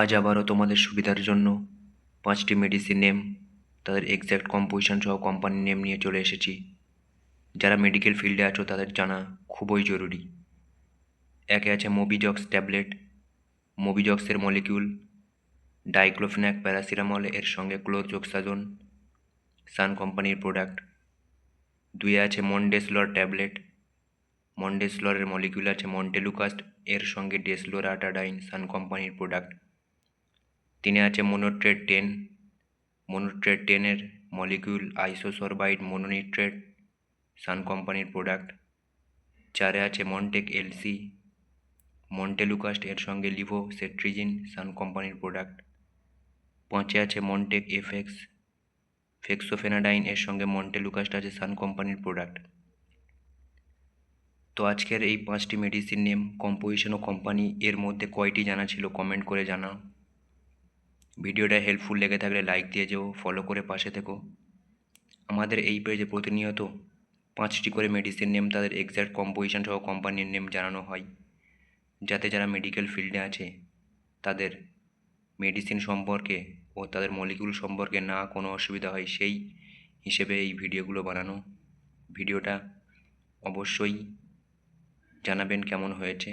আজ আবারও তোমাদের সুবিধার জন্য 5টি মেডিসিন নেম, তাদের এক্স্যাক্ট কম্পোজিশন সহ কোম্পানির নেম নিয়ে চলে এসেছি। যারা মেডিকেল ফিল্ডে আছো তাদের জানা খুবই জরুরি। একে আছে মোবিজক্স ট্যাবলেট। মোবিজক্সের মলিকিউল ডাইক্লোফেনাক প্যারাসিটামল, এর সঙ্গে ক্লোরজোক্সাজোন, সান কোম্পানির প্রোডাক্ট। 2 আছে মন্ডেসলর ট্যাবলেট। মন্ডেসলরের মলিকিউল আছে মন্টেলুকাস্ট, এর সঙ্গে ডেসলোরাটাডাইন, সান কোম্পানির প্রোডাক্ট। 3 আছে মোনোট্রেট 10। মোনোট্রেট 10-এর molecule isosorbide mononitrate, Sun company product. 4 আছে মন্টেক এলসি। মন্টেলুকাস্ট, এর সঙ্গে লিভোসেট্রিজিন, সান কোম্পানির প্রোডাক্ট। 5 আছে মন্টেক এফএক্স। ফেক্সোফেনাডাইন, এর সঙ্গে মন্টেলুকাস্ট আছে, সান কোম্পানির প্রোডাক্ট। তো আজকের এই 5টি মেডিসিন নেম, কম্পোজিশন ও কোম্পানি এর মধ্যে কয়টি জানা ছিল কমেন্ট করে জানাও। ভিডিওটা হেল্পফুল লেগে থাকলে লাইক দিয়ে যেও, ফলো করে পাশে থেকো। আমাদের এই পেজে প্রতিনিয়ত 5টি করে মেডিসিন নেম, তাদের এক্স্যাক্ট কম্পোজিশন সহ কোম্পানির নেম জানানো হয়, যাতে যারা মেডিকেল ফিল্ডে আছে তাদের মেডিসিন সম্পর্কে ও তাদের মলিকিউল সম্পর্কে না কোনো অসুবিধা হয়, সেই হিসেবে এই ভিডিওগুলো বানানো। ভিডিওটা অবশ্যই জানাবেন কেমন হয়েছে।